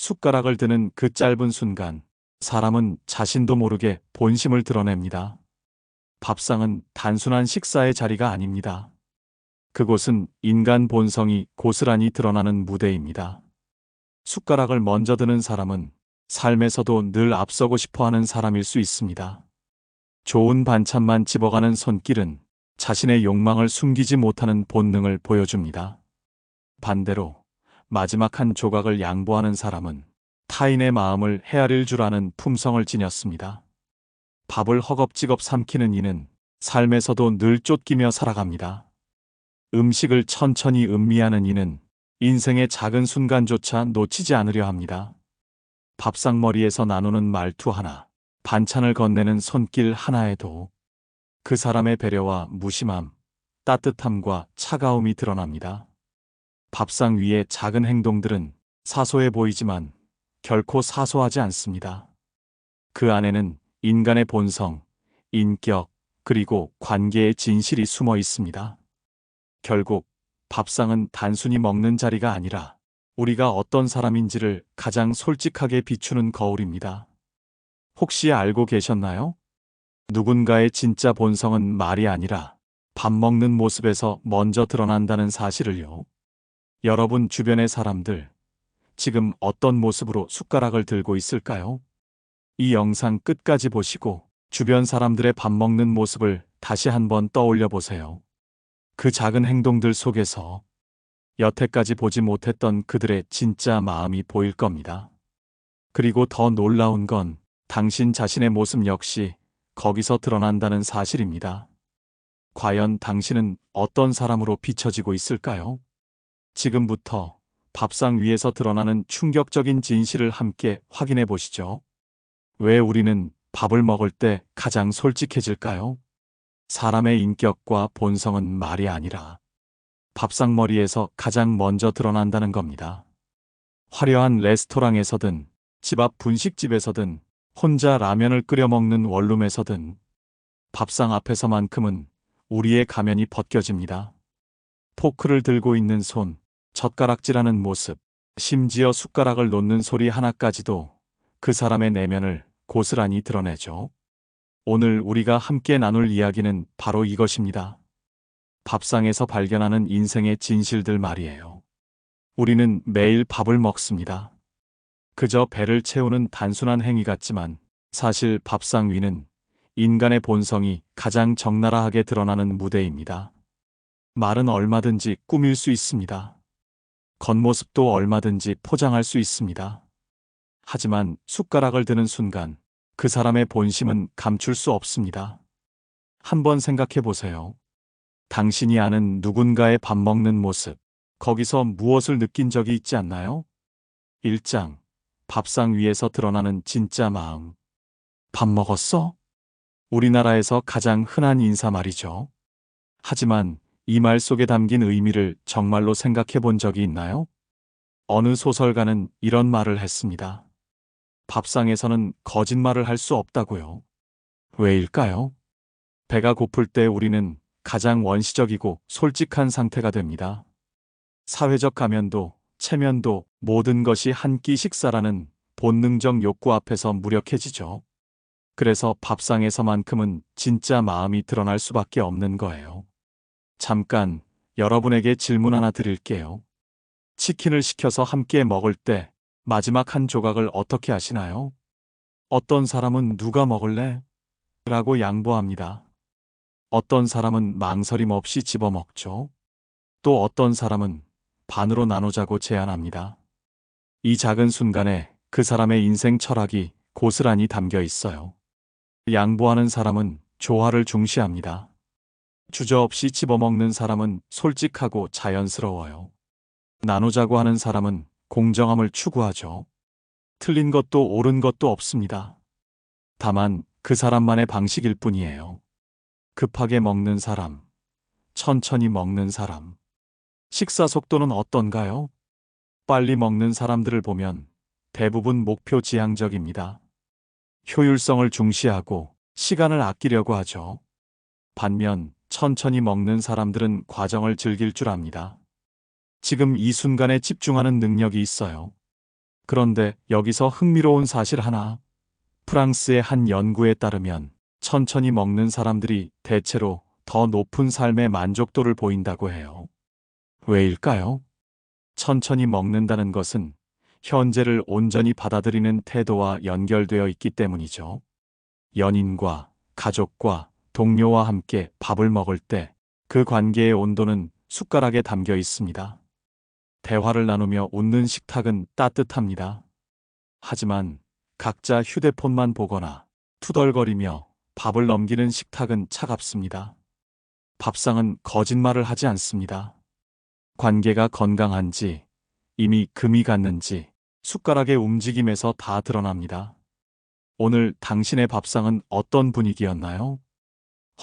숟가락을 드는 그 짧은 순간, 사람은 자신도 모르게 본심을 드러냅니다. 밥상은 단순한 식사의 자리가 아닙니다. 그곳은 인간 본성이 고스란히 드러나는 무대입니다. 숟가락을 먼저 드는 사람은 삶에서도 늘 앞서고 싶어 하는 사람일 수 있습니다. 좋은 반찬만 집어가는 손길은 자신의 욕망을 숨기지 못하는 본능을 보여줍니다. 반대로 마지막 한 조각을 양보하는 사람은 타인의 마음을 헤아릴 줄 아는 품성을 지녔습니다. 밥을 허겁지겁 삼키는 이는 삶에서도 늘 쫓기며 살아갑니다. 음식을 천천히 음미하는 이는 인생의 작은 순간조차 놓치지 않으려 합니다. 밥상머리에서 나누는 말투 하나, 반찬을 건네는 손길 하나에도 그 사람의 배려와 무심함, 따뜻함과 차가움이 드러납니다. 밥상 위의 작은 행동들은 사소해 보이지만 결코 사소하지 않습니다. 그 안에는 인간의 본성, 인격, 그리고 관계의 진실이 숨어 있습니다. 결국 밥상은 단순히 먹는 자리가 아니라 우리가 어떤 사람인지를 가장 솔직하게 비추는 거울입니다. 혹시 알고 계셨나요? 누군가의 진짜 본성은 말이 아니라 밥 먹는 모습에서 먼저 드러난다는 사실을요. 여러분 주변의 사람들, 지금 어떤 모습으로 숟가락을 들고 있을까요? 이 영상 끝까지 보시고 주변 사람들의 밥 먹는 모습을 다시 한번 떠올려 보세요. 그 작은 행동들 속에서 여태까지 보지 못했던 그들의 진짜 마음이 보일 겁니다. 그리고 더 놀라운 건 당신 자신의 모습 역시 거기서 드러난다는 사실입니다. 과연 당신은 어떤 사람으로 비춰지고 있을까요? 지금부터 밥상 위에서 드러나는 충격적인 진실을 함께 확인해 보시죠. 왜 우리는 밥을 먹을 때 가장 솔직해질까요? 사람의 인격과 본성은 말이 아니라 밥상머리에서 가장 먼저 드러난다는 겁니다. 화려한 레스토랑에서든 집 앞 분식집에서든 혼자 라면을 끓여 먹는 원룸에서든 밥상 앞에서만큼은 우리의 가면이 벗겨집니다. 포크를 들고 있는 손, 젓가락질하는 모습, 심지어 숟가락을 놓는 소리 하나까지도 그 사람의 내면을 고스란히 드러내죠. 오늘 우리가 함께 나눌 이야기는 바로 이것입니다. 밥상에서 발견하는 인생의 진실들 말이에요. 우리는 매일 밥을 먹습니다. 그저 배를 채우는 단순한 행위 같지만 사실 밥상 위는 인간의 본성이 가장 적나라하게 드러나는 무대입니다. 말은 얼마든지 꾸밀 수 있습니다. 겉모습도 얼마든지 포장할 수 있습니다. 하지만 숟가락을 드는 순간 그 사람의 본심은 감출 수 없습니다. 한번 생각해 보세요. 당신이 아는 누군가의 밥 먹는 모습, 거기서 무엇을 느낀 적이 있지 않나요? 1장, 밥상 위에서 드러나는 진짜 마음. 밥 먹었어? 우리나라에서 가장 흔한 인사말이죠. 하지만 이 말 속에 담긴 의미를 정말로 생각해 본 적이 있나요? 어느 소설가는 이런 말을 했습니다. 밥상에서는 거짓말을 할 수 없다고요. 왜일까요? 배가 고플 때 우리는 가장 원시적이고 솔직한 상태가 됩니다. 사회적 가면도, 체면도 모든 것이 한 끼 식사라는 본능적 욕구 앞에서 무력해지죠. 그래서 밥상에서만큼은 진짜 마음이 드러날 수밖에 없는 거예요. 잠깐 여러분에게 질문 하나 드릴게요. 치킨을 시켜서 함께 먹을 때 마지막 한 조각을 어떻게 하시나요? 어떤 사람은 누가 먹을래? 라고 양보합니다. 어떤 사람은 망설임 없이 집어먹죠. 또 어떤 사람은 반으로 나누자고 제안합니다. 이 작은 순간에 그 사람의 인생 철학이 고스란히 담겨 있어요. 양보하는 사람은 조화를 중시합니다. 주저없이 집어먹는 사람은 솔직하고 자연스러워요. 나누자고 하는 사람은 공정함을 추구하죠. 틀린 것도 옳은 것도 없습니다. 다만 그 사람만의 방식일 뿐이에요. 급하게 먹는 사람, 천천히 먹는 사람. 식사 속도는 어떤가요? 빨리 먹는 사람들을 보면 대부분 목표 지향적입니다. 효율성을 중시하고 시간을 아끼려고 하죠. 반면 천천히 먹는 사람들은 과정을 즐길 줄 압니다. 지금 이 순간에 집중하는 능력이 있어요. 그런데 여기서 흥미로운 사실 하나. 프랑스의 한 연구에 따르면 천천히 먹는 사람들이 대체로 더 높은 삶의 만족도를 보인다고 해요. 왜일까요? 천천히 먹는다는 것은 현재를 온전히 받아들이는 태도와 연결되어 있기 때문이죠. 연인과 가족과 동료와 함께 밥을 먹을 때 그 관계의 온도는 숟가락에 담겨 있습니다. 대화를 나누며 웃는 식탁은 따뜻합니다. 하지만 각자 휴대폰만 보거나 투덜거리며 밥을 넘기는 식탁은 차갑습니다. 밥상은 거짓말을 하지 않습니다. 관계가 건강한지, 이미 금이 갔는지 숟가락의 움직임에서 다 드러납니다. 오늘 당신의 밥상은 어떤 분위기였나요?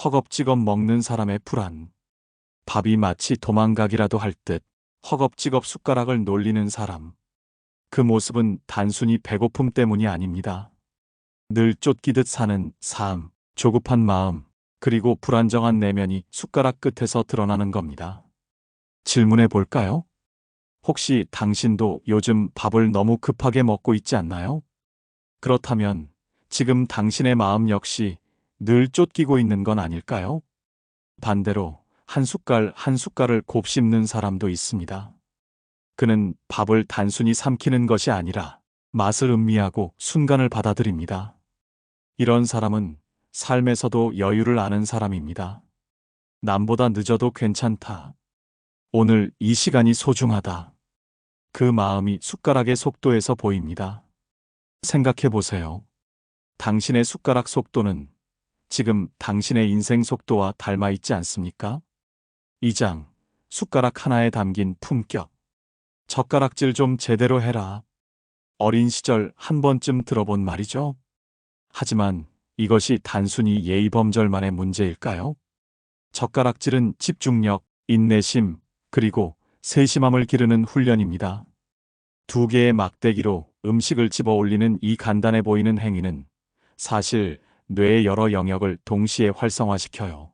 허겁지겁 먹는 사람의 불안. 밥이 마치 도망가기라도 할 듯 허겁지겁 숟가락을 놀리는 사람. 그 모습은 단순히 배고픔 때문이 아닙니다. 늘 쫓기듯 사는 삶, 조급한 마음, 그리고 불안정한 내면이 숟가락 끝에서 드러나는 겁니다. 질문해 볼까요? 혹시 당신도 요즘 밥을 너무 급하게 먹고 있지 않나요? 그렇다면 지금 당신의 마음 역시 늘 쫓기고 있는 건 아닐까요? 반대로 한 숟갈 한 숟갈을 곱씹는 사람도 있습니다. 그는 밥을 단순히 삼키는 것이 아니라 맛을 음미하고 순간을 받아들입니다. 이런 사람은 삶에서도 여유를 아는 사람입니다. 남보다 늦어도 괜찮다. 오늘 이 시간이 소중하다. 그 마음이 숟가락의 속도에서 보입니다. 생각해 보세요. 당신의 숟가락 속도는 지금 당신의 인생 속도와 닮아 있지 않습니까? 이 장, 숟가락 하나에 담긴 품격. 젓가락질 좀 제대로 해라. 어린 시절 한 번쯤 들어본 말이죠. 하지만 이것이 단순히 예의범절만의 문제일까요? 젓가락질은 집중력, 인내심, 그리고 세심함을 기르는 훈련입니다. 두 개의 막대기로 음식을 집어 올리는 이 간단해 보이는 행위는 사실 뇌의 여러 영역을 동시에 활성화시켜요.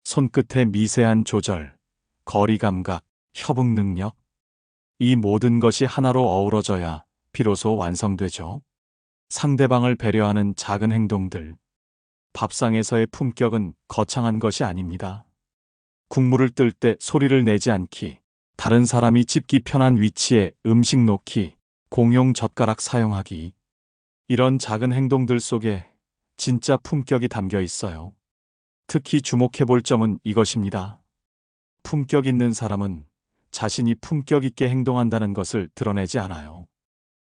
손끝의 미세한 조절, 거리 감각, 협응 능력. 이 모든 것이 하나로 어우러져야 비로소 완성되죠. 상대방을 배려하는 작은 행동들. 밥상에서의 품격은 거창한 것이 아닙니다. 국물을 뜰 때 소리를 내지 않기, 다른 사람이 집기 편한 위치에 음식 놓기, 공용 젓가락 사용하기. 이런 작은 행동들 속에 진짜 품격이 담겨 있어요. 특히 주목해 볼 점은 이것입니다. 품격 있는 사람은 자신이 품격 있게 행동한다는 것을 드러내지 않아요.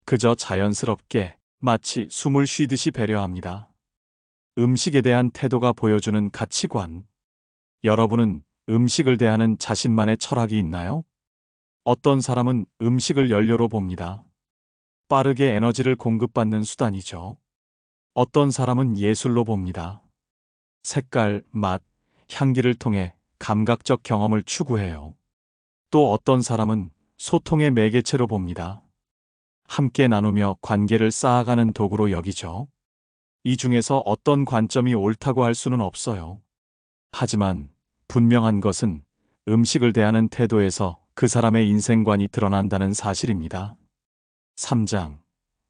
그저 자연스럽게 마치 숨을 쉬듯이 배려합니다. 음식에 대한 태도가 보여주는 가치관. 여러분은 음식을 대하는 자신만의 철학이 있나요? 어떤 사람은 음식을 연료로 봅니다. 빠르게 에너지를 공급받는 수단이죠. 어떤 사람은 예술로 봅니다. 색깔, 맛, 향기를 통해 감각적 경험을 추구해요. 또 어떤 사람은 소통의 매개체로 봅니다. 함께 나누며 관계를 쌓아가는 도구로 여기죠. 이 중에서 어떤 관점이 옳다고 할 수는 없어요. 하지만 분명한 것은 음식을 대하는 태도에서 그 사람의 인생관이 드러난다는 사실입니다. 3장.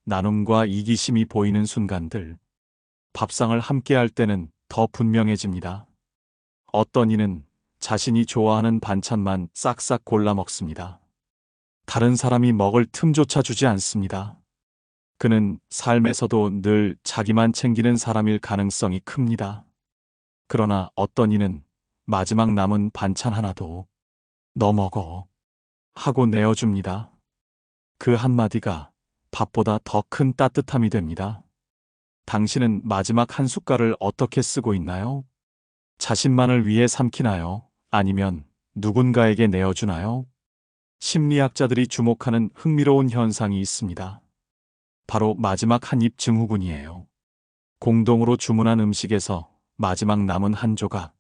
나눔과 이기심이 보이는 순간들. 밥상을 함께 할 때는 더 분명해집니다. 어떤 이는 자신이 좋아하는 반찬만 싹싹 골라 먹습니다. 다른 사람이 먹을 틈조차 주지 않습니다. 그는 삶에서도 늘 자기만 챙기는 사람일 가능성이 큽니다. 그러나 어떤 이는 마지막 남은 반찬 하나도 "너 먹어" 하고 내어줍니다. 그 한마디가 밥보다 더 큰 따뜻함이 됩니다. 당신은 마지막 한 숟갈을 어떻게 쓰고 있나요? 자신만을 위해 삼키나요? 아니면 누군가에게 내어주나요? 심리학자들이 주목하는 흥미로운 현상이 있습니다. 바로 마지막 한 입 증후군이에요. 공동으로 주문한 음식에서 마지막 남은 한 조각.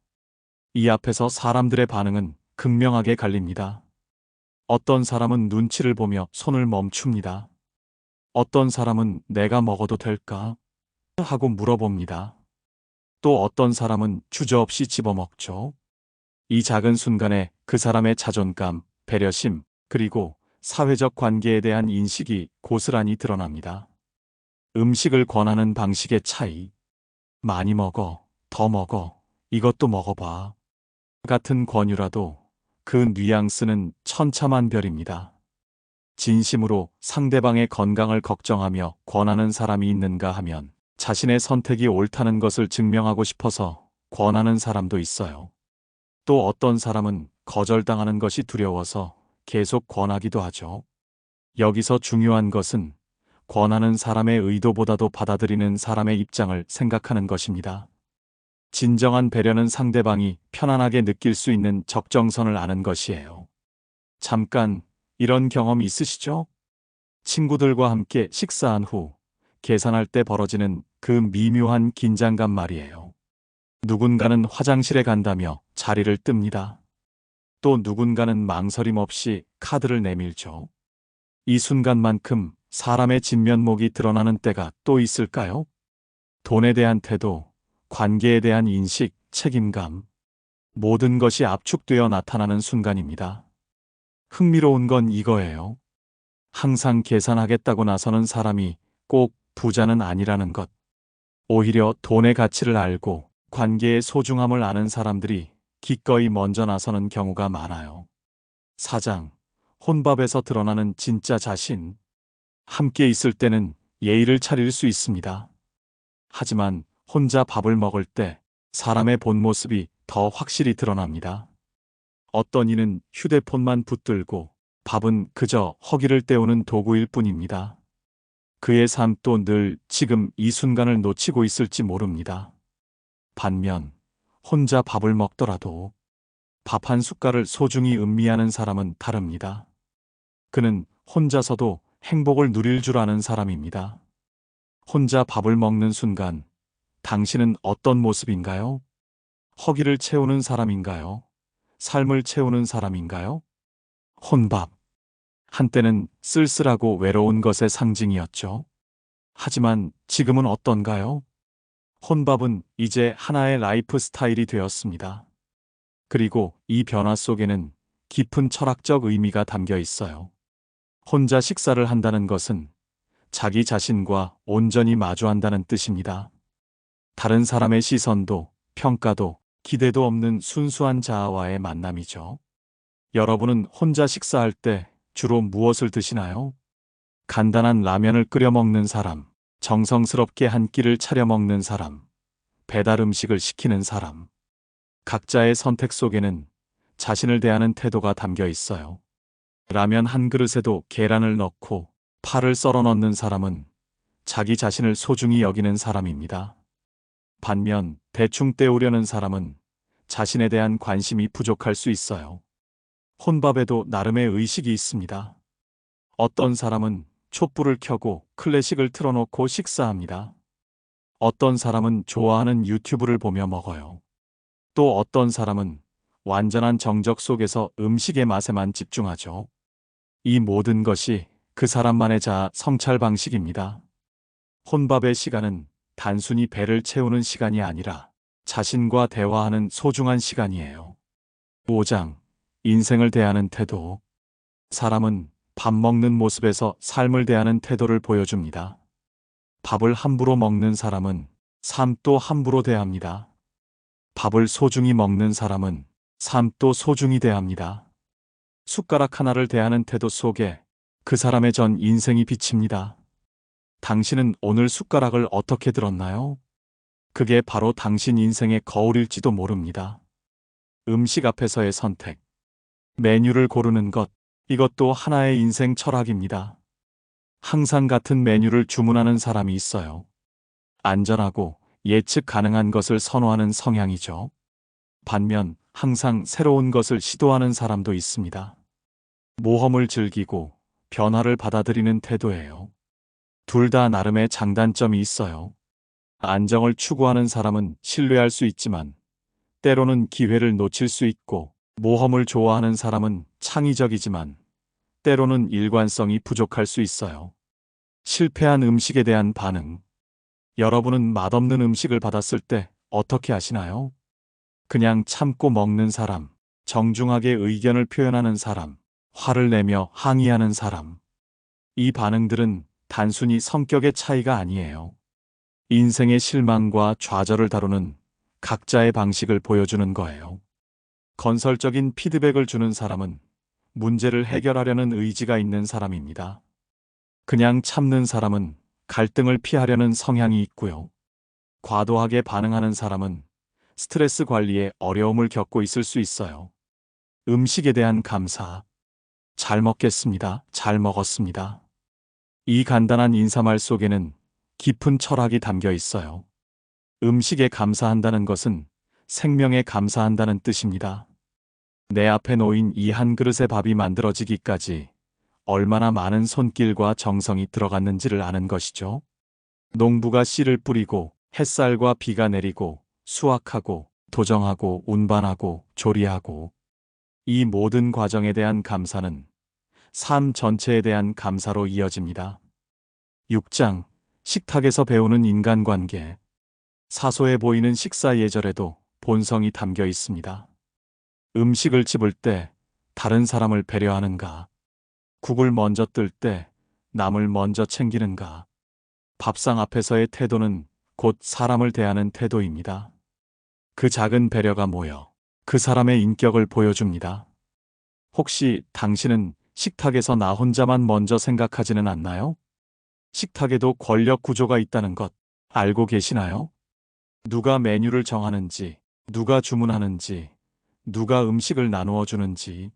이 앞에서 사람들의 반응은 극명하게 갈립니다. 어떤 사람은 눈치를 보며 손을 멈춥니다. 어떤 사람은 "내가 먹어도 될까?" 하고 물어봅니다. 또 어떤 사람은 주저없이 집어먹죠. 이 작은 순간에 그 사람의 자존감, 배려심, 그리고 사회적 관계에 대한 인식이 고스란히 드러납니다. 음식을 권하는 방식의 차이, 많이 먹어, 더 먹어, 이것도 먹어봐 같은 권유라도 그 뉘앙스는 천차만별입니다. 진심으로 상대방의 건강을 걱정하며 권하는 사람이 있는가 하면 자신의 선택이 옳다는 것을 증명하고 싶어서 권하는 사람도 있어요. 또 어떤 사람은 거절당하는 것이 두려워서 계속 권하기도 하죠. 여기서 중요한 것은 권하는 사람의 의도보다도 받아들이는 사람의 입장을 생각하는 것입니다. 진정한 배려는 상대방이 편안하게 느낄 수 있는 적정선을 아는 것이에요. 잠깐 이런 경험 있으시죠? 친구들과 함께 식사한 후 계산할 때 벌어지는 그 미묘한 긴장감 말이에요. 누군가는 화장실에 간다며 자리를 뜹니다. 또 누군가는 망설임 없이 카드를 내밀죠. 이 순간만큼 사람의 진면목이 드러나는 때가 또 있을까요? 돈에 대한 태도, 관계에 대한 인식, 책임감, 모든 것이 압축되어 나타나는 순간입니다. 흥미로운 건 이거예요. 항상 계산하겠다고 나서는 사람이 꼭 부자는 아니라는 것. 오히려 돈의 가치를 알고 관계의 소중함을 아는 사람들이 기꺼이 먼저 나서는 경우가 많아요. 4장. 혼밥에서 드러나는 진짜 자신. 함께 있을 때는 예의를 차릴 수 있습니다. 하지만 혼자 밥을 먹을 때 사람의 본 모습이 더 확실히 드러납니다. 어떤 이는 휴대폰만 붙들고 밥은 그저 허기를 때우는 도구일 뿐입니다. 그의 삶도 늘 지금 이 순간을 놓치고 있을지 모릅니다. 반면 혼자 밥을 먹더라도 밥 한 숟갈을 소중히 음미하는 사람은 다릅니다. 그는 혼자서도 행복을 누릴 줄 아는 사람입니다. 혼자 밥을 먹는 순간 당신은 어떤 모습인가요? 허기를 채우는 사람인가요? 삶을 채우는 사람인가요? 혼밥. 한때는 쓸쓸하고 외로운 것의 상징이었죠. 하지만 지금은 어떤가요? 혼밥은 이제 하나의 라이프 스타일이 되었습니다. 그리고 이 변화 속에는 깊은 철학적 의미가 담겨 있어요. 혼자 식사를 한다는 것은 자기 자신과 온전히 마주한다는 뜻입니다. 다른 사람의 시선도, 평가도, 기대도 없는 순수한 자아와의 만남이죠. 여러분은 혼자 식사할 때 주로 무엇을 드시나요? 간단한 라면을 끓여 먹는 사람, 정성스럽게 한 끼를 차려 먹는 사람, 배달 음식을 시키는 사람. 각자의 선택 속에는 자신을 대하는 태도가 담겨 있어요. 라면 한 그릇에도 계란을 넣고 파를 썰어 넣는 사람은 자기 자신을 소중히 여기는 사람입니다. 반면 대충 때우려는 사람은 자신에 대한 관심이 부족할 수 있어요. 혼밥에도 나름의 의식이 있습니다. 어떤 사람은 촛불을 켜고 클래식을 틀어놓고 식사합니다. 어떤 사람은 좋아하는 유튜브를 보며 먹어요. 또 어떤 사람은 완전한 정적 속에서 음식의 맛에만 집중하죠. 이 모든 것이 그 사람만의 자아 성찰 방식입니다. 혼밥의 시간은 단순히 배를 채우는 시간이 아니라 자신과 대화하는 소중한 시간이에요. 5장. 인생을 대하는 태도. 사람은 밥 먹는 모습에서 삶을 대하는 태도를 보여줍니다. 밥을 함부로 먹는 사람은 삶도 함부로 대합니다. 밥을 소중히 먹는 사람은 삶도 소중히 대합니다. 숟가락 하나를 대하는 태도 속에 그 사람의 전 인생이 비칩니다. 당신은 오늘 숟가락을 어떻게 들었나요? 그게 바로 당신 인생의 거울일지도 모릅니다. 음식 앞에서의 선택. 메뉴를 고르는 것, 이것도 하나의 인생 철학입니다. 항상 같은 메뉴를 주문하는 사람이 있어요. 안전하고 예측 가능한 것을 선호하는 성향이죠. 반면 항상 새로운 것을 시도하는 사람도 있습니다. 모험을 즐기고 변화를 받아들이는 태도예요. 둘 다 나름의 장단점이 있어요. 안정을 추구하는 사람은 신뢰할 수 있지만 때로는 기회를 놓칠 수 있고, 모험을 좋아하는 사람은 창의적이지만 때로는 일관성이 부족할 수 있어요. 실패한 음식에 대한 반응. 여러분은 맛없는 음식을 받았을 때 어떻게 하시나요? 그냥 참고 먹는 사람, 정중하게 의견을 표현하는 사람, 화를 내며 항의하는 사람. 이 반응들은 단순히 성격의 차이가 아니에요. 인생의 실망과 좌절을 다루는 각자의 방식을 보여주는 거예요. 건설적인 피드백을 주는 사람은 문제를 해결하려는 의지가 있는 사람입니다. 그냥 참는 사람은 갈등을 피하려는 성향이 있고요. 과도하게 반응하는 사람은 스트레스 관리에 어려움을 겪고 있을 수 있어요. 음식에 대한 감사. 잘 먹겠습니다. 잘 먹었습니다. 이 간단한 인사말 속에는 깊은 철학이 담겨 있어요. 음식에 감사한다는 것은 생명에 감사한다는 뜻입니다. 내 앞에 놓인 이 한 그릇의 밥이 만들어지기까지 얼마나 많은 손길과 정성이 들어갔는지를 아는 것이죠. 농부가 씨를 뿌리고 햇살과 비가 내리고 수확하고 도정하고 운반하고 조리하고, 이 모든 과정에 대한 감사는 삶 전체에 대한 감사로 이어집니다. 6장, 식탁에서 배우는 인간관계. 사소해 보이는 식사 예절에도 본성이 담겨 있습니다. 음식을 집을 때 다른 사람을 배려하는가? 국을 먼저 뜰 때 남을 먼저 챙기는가? 밥상 앞에서의 태도는 곧 사람을 대하는 태도입니다. 그 작은 배려가 모여 그 사람의 인격을 보여줍니다. 혹시 당신은 식탁에서 나 혼자만 먼저 생각하지는 않나요? 식탁에도 권력 구조가 있다는 것 알고 계시나요? 누가 메뉴를 정하는지, 누가 주문하는지, 누가 음식을 나누어 주는지,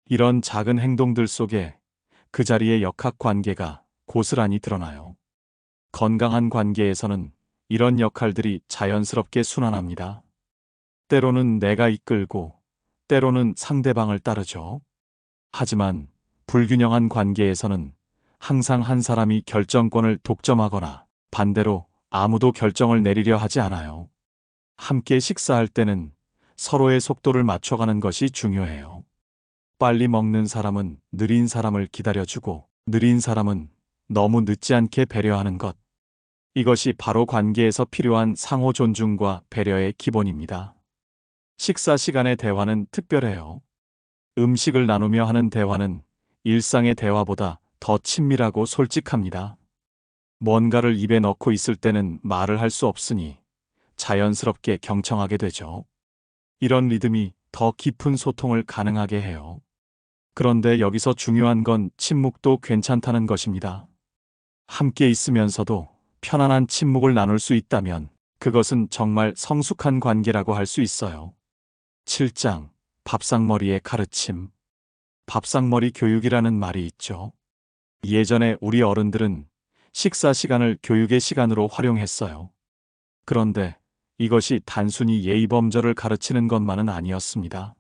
이런 작은 행동들 속에 그 자리의 역학관계가 고스란히 드러나요. 건강한 관계에서는 이런 역할들이 자연스럽게 순환합니다. 때로는 내가 이끌고, 때로는 상대방을 따르죠. 하지만 불균형한 관계에서는 항상 한 사람이 결정권을 독점하거나 반대로 아무도 결정을 내리려 하지 않아요. 함께 식사할 때는 서로의 속도를 맞춰가는 것이 중요해요. 빨리 먹는 사람은 느린 사람을 기다려주고, 느린 사람은 너무 늦지 않게 배려하는 것. 이것이 바로 관계에서 필요한 상호 존중과 배려의 기본입니다. 식사 시간의 대화는 특별해요. 음식을 나누며 하는 대화는 일상의 대화보다 더 친밀하고 솔직합니다. 뭔가를 입에 넣고 있을 때는 말을 할 수 없으니 자연스럽게 경청하게 되죠. 이런 리듬이 더 깊은 소통을 가능하게 해요. 그런데 여기서 중요한 건 침묵도 괜찮다는 것입니다. 함께 있으면서도 편안한 침묵을 나눌 수 있다면 그것은 정말 성숙한 관계라고 할 수 있어요. 7장, 밥상머리의 가르침. 밥상머리 교육이라는 말이 있죠. 예전에 우리 어른들은 식사 시간을 교육의 시간으로 활용했어요. 그런데 이것이 단순히 예의범절을 가르치는 것만은 아니었습니다.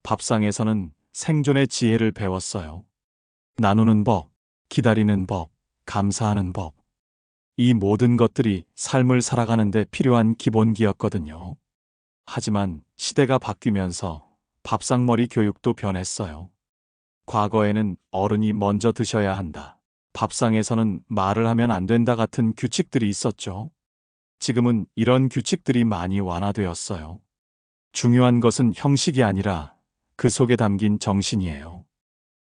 밥상에서는 생존의 지혜를 배웠어요. 나누는 법, 기다리는 법, 감사하는 법. 이 모든 것들이 삶을 살아가는 데 필요한 기본기였거든요. 하지만 시대가 바뀌면서 밥상머리 교육도 변했어요. 과거에는 어른이 먼저 드셔야 한다, 밥상에서는 말을 하면 안 된다 같은 규칙들이 있었죠. 지금은 이런 규칙들이 많이 완화되었어요. 중요한 것은 형식이 아니라 그 속에 담긴 정신이에요.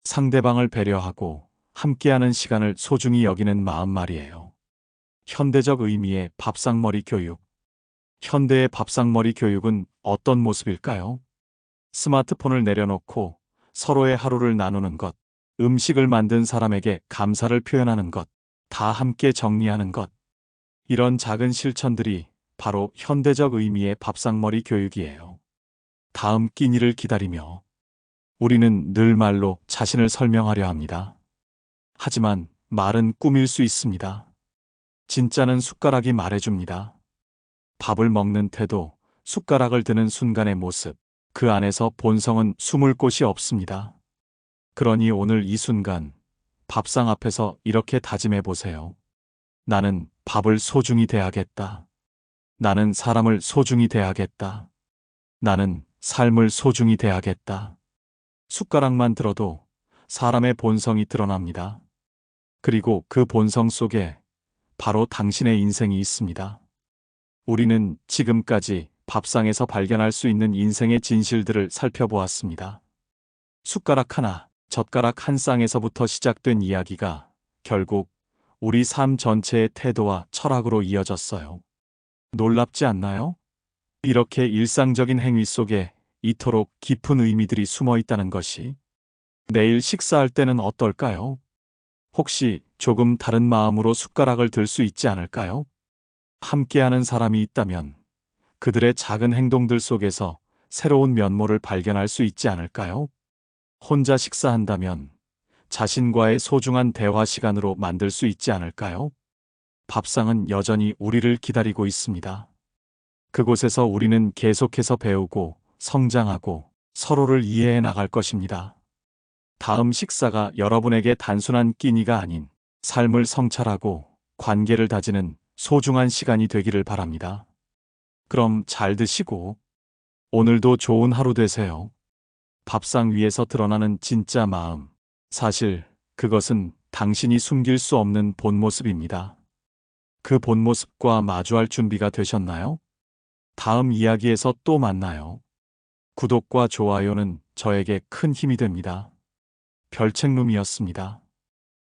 상대방을 배려하고 함께하는 시간을 소중히 여기는 마음 말이에요. 현대적 의미의 밥상머리 교육. 현대의 밥상머리 교육은 어떤 모습일까요? 스마트폰을 내려놓고 서로의 하루를 나누는 것, 음식을 만든 사람에게 감사를 표현하는 것, 다 함께 정리하는 것. 이런 작은 실천들이 바로 현대적 의미의 밥상머리 교육이에요. 다음 끼니를 기다리며. 우리는 늘 말로 자신을 설명하려 합니다. 하지만 말은 꾸밀 수 있습니다. 진짜는 숟가락이 말해줍니다. 밥을 먹는 태도, 숟가락을 드는 순간의 모습, 그 안에서 본성은 숨을 곳이 없습니다. 그러니 오늘 이 순간, 밥상 앞에서 이렇게 다짐해 보세요. 나는 밥을 소중히 대하겠다. 나는 사람을 소중히 대하겠다. 나는 삶을 소중히 대하겠다. 숟가락만 들어도 사람의 본성이 드러납니다. 그리고 그 본성 속에 바로 당신의 인생이 있습니다. 우리는 지금까지 밥상에서 발견할 수 있는 인생의 진실들을 살펴보았습니다. 숟가락 하나, 젓가락 한 쌍에서부터 시작된 이야기가 결국 우리 삶 전체의 태도와 철학으로 이어졌어요. 놀랍지 않나요? 이렇게 일상적인 행위 속에 이토록 깊은 의미들이 숨어 있다는 것이. 내일 식사할 때는 어떨까요? 혹시 조금 다른 마음으로 숟가락을 들 수 있지 않을까요? 함께하는 사람이 있다면 그들의 작은 행동들 속에서 새로운 면모를 발견할 수 있지 않을까요? 혼자 식사한다면 자신과의 소중한 대화 시간으로 만들 수 있지 않을까요? 밥상은 여전히 우리를 기다리고 있습니다. 그곳에서 우리는 계속해서 배우고 성장하고 서로를 이해해 나갈 것입니다. 다음 식사가 여러분에게 단순한 끼니가 아닌 삶을 성찰하고 관계를 다지는 소중한 시간이 되기를 바랍니다. 그럼 잘 드시고 오늘도 좋은 하루 되세요. 밥상 위에서 드러나는 진짜 마음. 사실 그것은 당신이 숨길 수 없는 본 모습입니다. 그 본 모습과 마주할 준비가 되셨나요? 다음 이야기에서 또 만나요. 구독과 좋아요는 저에게 큰 힘이 됩니다. 별책룸이었습니다.